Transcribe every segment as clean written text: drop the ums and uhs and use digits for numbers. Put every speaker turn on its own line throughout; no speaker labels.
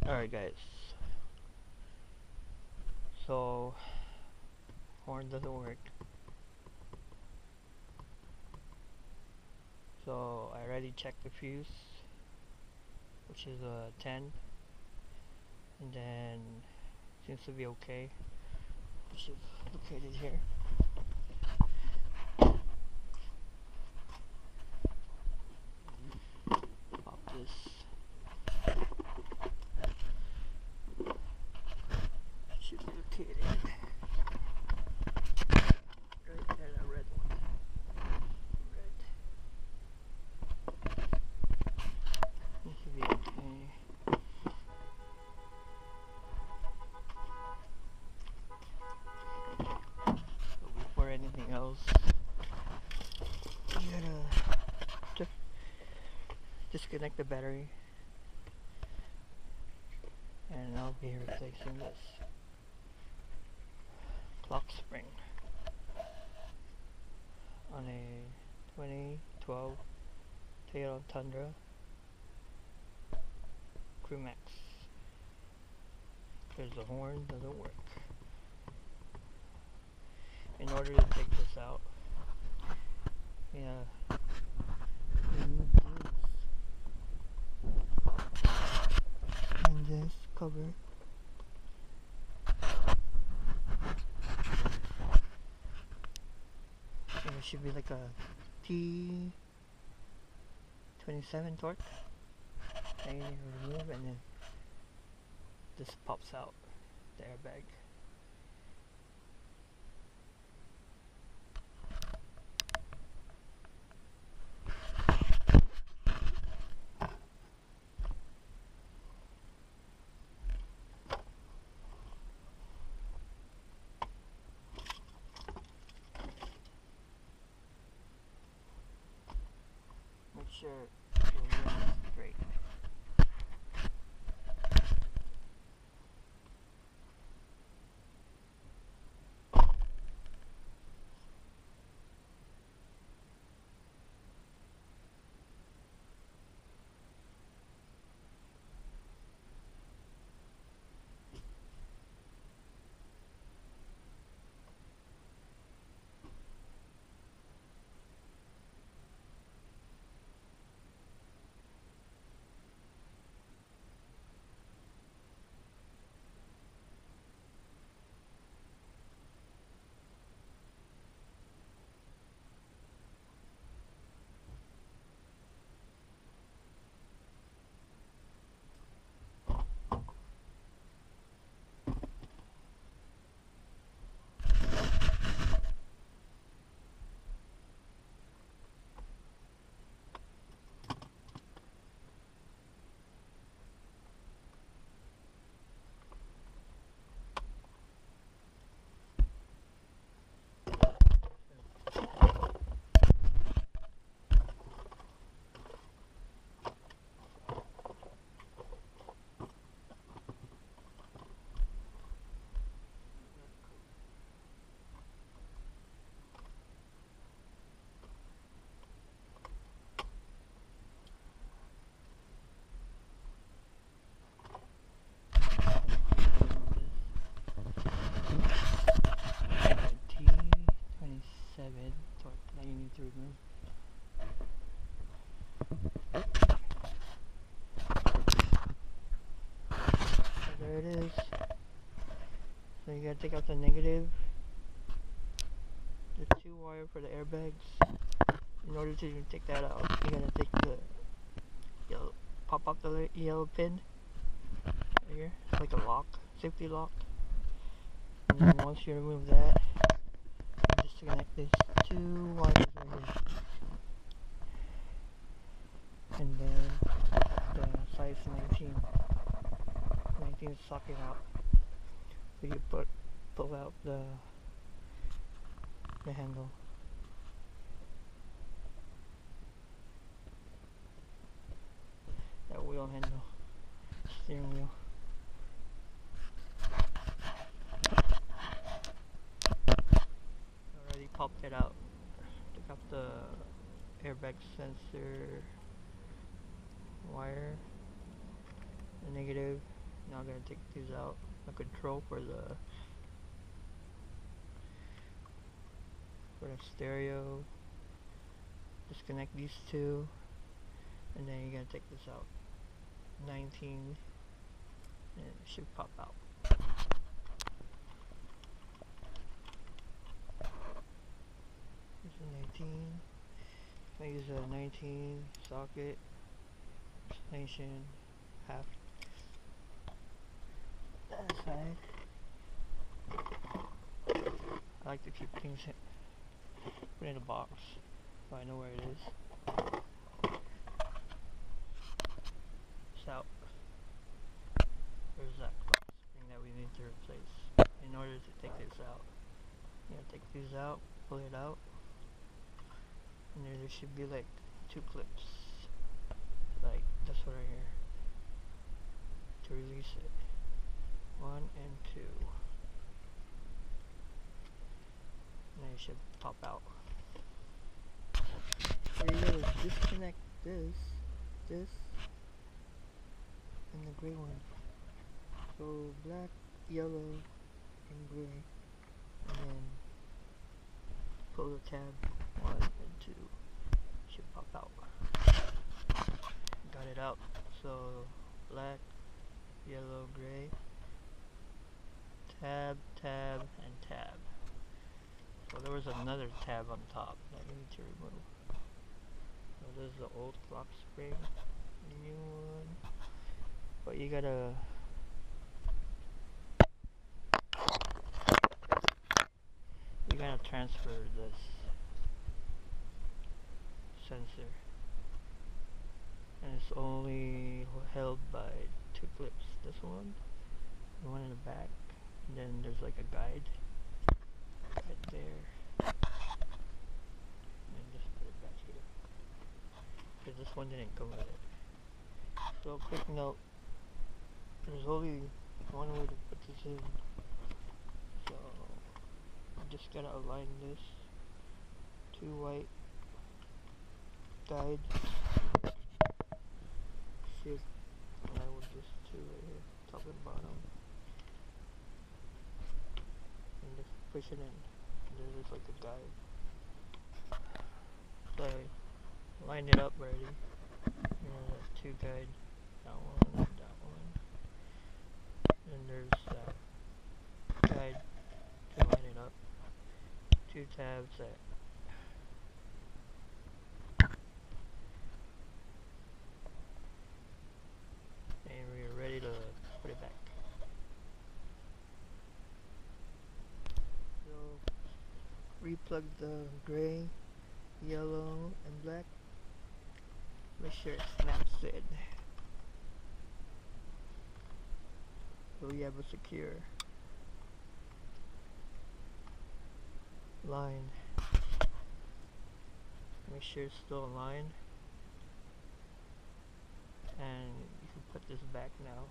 Alright guys, so horn doesn't work. So I already checked the fuse, which is a 10, and then seems to be okay, which is located here. Pop this. Should be located right there, that red one. Red. This should be okay. But before anything else, you gotta disconnect the battery, and I'll be replacing this clock spring on a 2012 Toyota Tundra Crew Max because the horn doesn't work. In order to take this out, remove this and this cover. And it should be like a T27 torque that you need to remove, and then this pops out, the airbag. Make sure your wheel is straight. T27 torque that you need to remove. So there it is. So you gotta take out the negative, the 2 wire for the airbags. In order to take that out, you gotta take the yellow, pop up the yellow pin right here. It's like a lock, safety lock. And then once you remove that, you just connect these 2 wires right here. And then the size 19 socket out. So you pull out the handle. That wheel handle, steering wheel. Already popped it out. Took out the airbag sensor wire, the negative, Now I'm gonna take these out. A control for the stereo. Disconnect these two, and then you're gonna take this out. 19, and it should pop out. This is 19. I use a 19 socket extension half that side. I like to keep things put in a box so I know where it is. It's out. There's that clock spring that we need to replace. In order to take this out, you gotta take these out, pull it out, and there should be like 2 clips, like this one right here, to release it. 1 and 2. And then it should pop out. So you gotta disconnect this, and the gray one. So black, yellow, and gray. And then pull the tab 1 and 2. Should pop out. Got it out. So black, yellow, gray. Tab, and tab. So there was another tab on top that you need to remove. So this is the old clock spring, new one. But you gotta transfer this sensor, and it's only held by 2 clips. This one, the one in the back, and then there's like a guide right there, and just put it back here because this one didn't come with it. So quick note, there's only one way to put this in, so you just gotta align this 2 white guide, should align with this 2 right here, top and bottom, and just push it in, and there's like a guide. So I lined it up already. You know, that 2 guide, that one, and there's that guide to line it up. 2 tabs that and we're ready to put it back. So replug the gray, yellow, and black. Make sure it snaps in. So we have a secure line. Make sure it's still aligned, and you can put this back now.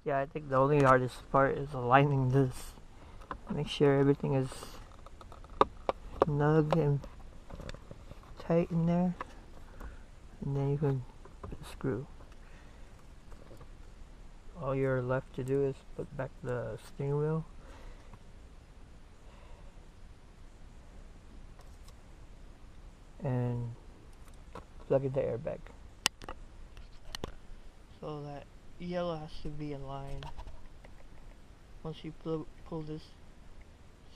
Yeah, I think the only hardest part is aligning this. Make sure everything is snug and tight in there, and then you can put the screw. All you're left to do is put back the steering wheel and plug in the airbag. So that yellow has to be in line. Once you pull this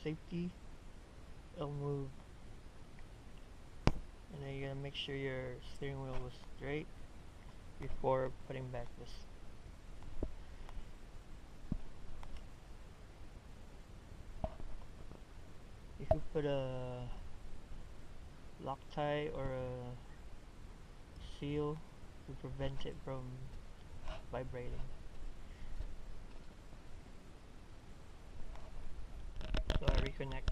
safety, it'll move. And then you're gonna make sure your steering wheel was straight before putting back this. If you put a Loctite or a seal to prevent it from vibrating. So I reconnect.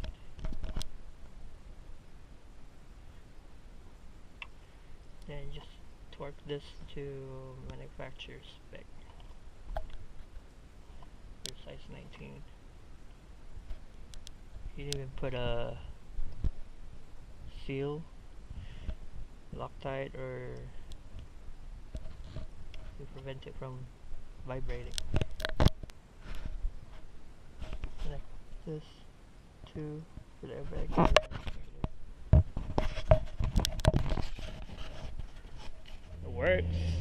Then just torque this to manufacturer's spec. For size 19. You can even put a seal Loctite or to prevent it from vibrating. Connect this to the airbag. It works.